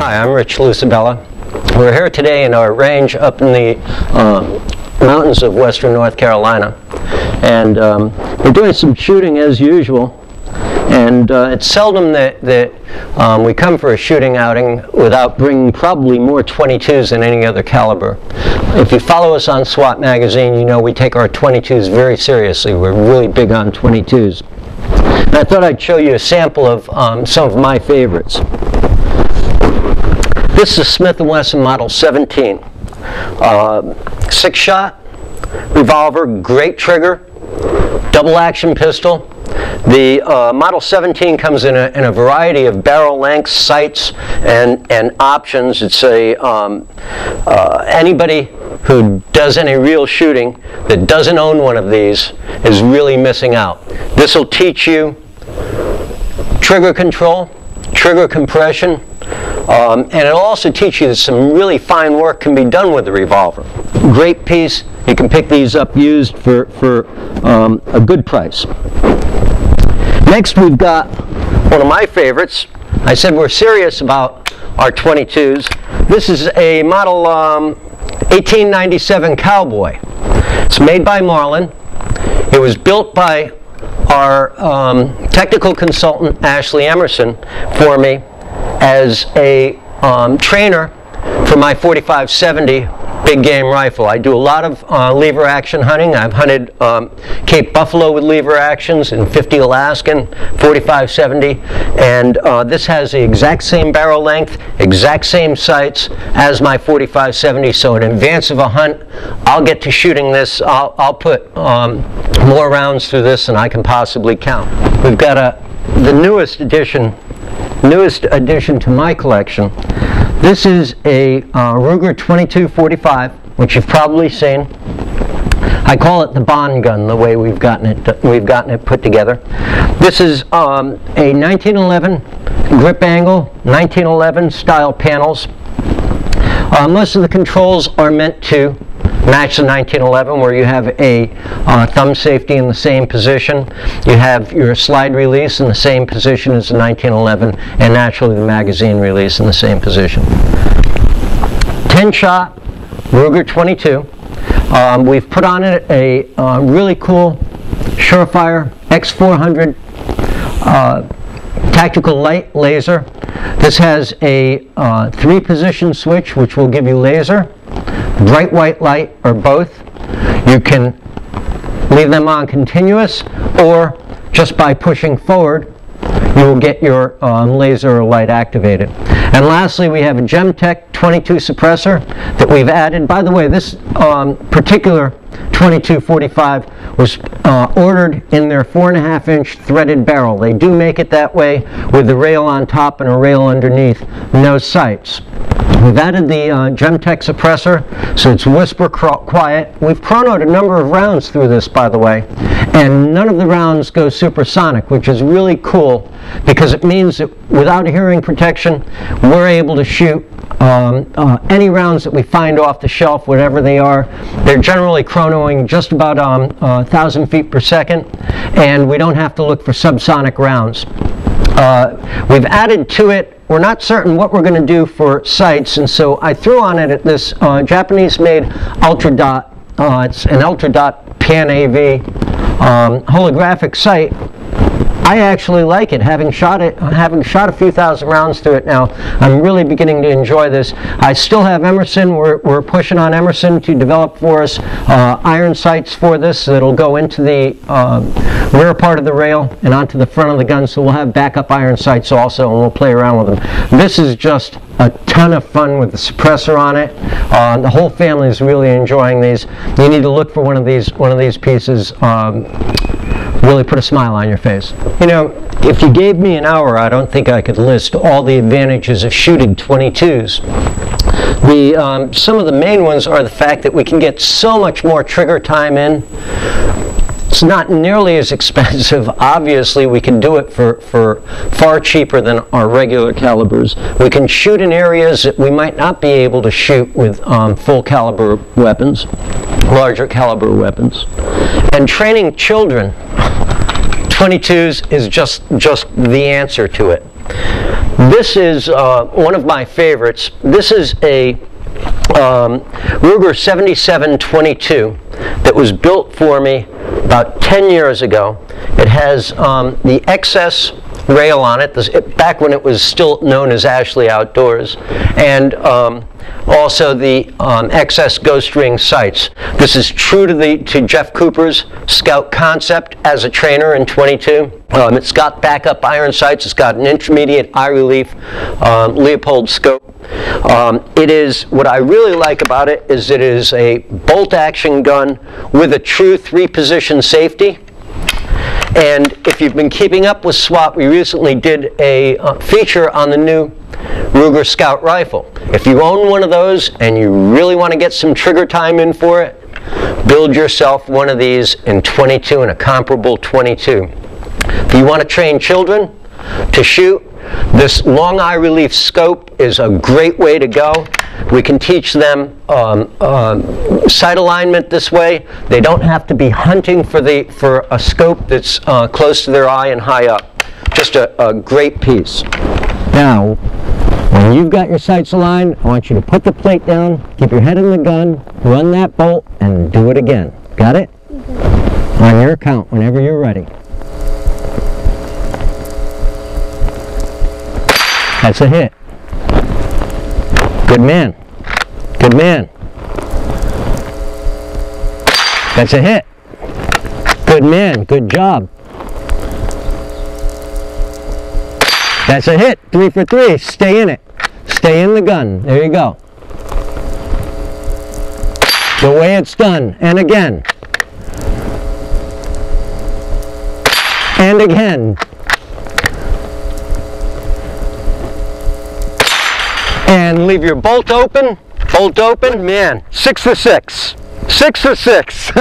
Hi, I'm Rich Lucibella. We're here today in our range up in the mountains of western North Carolina, and we're doing some shooting as usual. And it's seldom that we come for a shooting outing without bringing probably more .22s than any other caliber. If you follow us on SWAT magazine, you know we take our .22s very seriously. We're really big on .22s. And I thought I'd show you a sample of some of my favorites. This is a Smith & Wesson Model 17. 6-shot revolver, great trigger, double action pistol. The Model 17 comes in a variety of barrel lengths, sights, and options. It's anybody who does any real shooting that doesn't own one of these is really missing out. This will teach you trigger control, trigger compression, and it'll also teach you that some really fine work can be done with the revolver. Great piece. You can pick these up used for a good price. Next, we've got one of my favorites. I said we're serious about our .22s. This is a model 1897 Cowboy. It's made by Marlin. It was built by our technical consultant, Ashley Emerson, for me as a trainer for my 45-70 big game rifle. I do a lot of lever action hunting. I've hunted Cape Buffalo with lever actions in 50 Alaskan, 45-70, and this has the exact same barrel length, exact same sights as my 45-70, so in advance of a hunt, I'll get to shooting this. I'll put more rounds through this than I can possibly count. We've got the newest addition to my collection. This is a Ruger 2245, which you've probably seen. I call it the Bond gun, the way we've gotten it put together. This is a 1911 grip angle, 1911 style panels. Most of the controls are meant to match the 1911, where you have a thumb safety in the same position. You have your slide release in the same position as the 1911, and naturally the magazine release in the same position. 10-shot Ruger 22. We've put on it a really cool Surefire X400 tactical light laser. This has a 3-position switch, which will give you laser, bright white light, or both. You can leave them on continuous, or just by pushing forward you will get your laser or light activated. And lastly, we have a Gemtech 22 suppressor that we've added. By the way, this particular 2245 was ordered in their 4.5-inch threaded barrel. They do make it that way with the rail on top and a rail underneath, no sights. We've added the Gemtech suppressor, so it's whisper quiet. We've chronoed a number of rounds through this, by the way, and none of the rounds go supersonic, which is really cool because it means that without hearing protection, we're able to shoot any rounds that we find off the shelf, whatever they are. They're generally chronoing just about 1,000 feet per second, and we don't have to look for subsonic rounds. We've added to it, we're not certain what we're going to do for sights, and so I threw on it this Japanese-made Ultra Dot. It's an Ultra Dot Pan AV holographic sight. I actually like it, having shot a few thousand rounds through it now. I'm really beginning to enjoy this. I still have Emerson. We're pushing on Emerson to develop for us iron sights for this that'll go into the rear part of the rail and onto the front of the gun, so we'll have backup iron sights also, and we'll play around with them. This is just a ton of fun with the suppressor on it. The whole family is really enjoying these. You need to look for one of these pieces. Really put a smile on your face. You know, if you gave me an hour, I don't think I could list all the advantages of shooting .22s. Some of the main ones are the fact that we can get so much more trigger time in. It's not nearly as expensive. Obviously, we can do it for far cheaper than our regular calibers. We can shoot in areas that we might not be able to shoot with full caliber weapons, larger caliber weapons. And training children, .22s is just the answer to it. This is one of my favorites. This is a Ruger 7722 that was built for me about 10 years ago. It has the XS rail on it, back when it was still known as Ashley Outdoors, and also the XS Ghost Ring sights. This is true to Jeff Cooper's Scout concept as a trainer in 22. It's got backup iron sights. It's got an intermediate eye relief Leopold scope. What I really like about it is it is a bolt action gun with a true 3-position safety. And if you've been keeping up with SWAT, we recently did a feature on the new Ruger Scout rifle. If you own one of those and you really want to get some trigger time in for it, build yourself one of these in 22, in a comparable 22. If you want to train children to shoot, this long eye relief scope is a great way to go. We can teach them sight alignment this way. They don't have to be hunting for a scope that's close to their eye and high up. Just a great piece. Now, when you've got your sights aligned, I want you to put the plate down, keep your head in the gun, run that bolt, and do it again. Got it? Mm-hmm. On your count, whenever you're ready. That's a hit. Good man. Good man. That's a hit. Good man. Good job. That's a hit. 3 for 3. Stay in it. Stay in the gun. There you go. The way it's done. And again. And again. And leave your bolt open, man, 6 for 6, 6 for 6.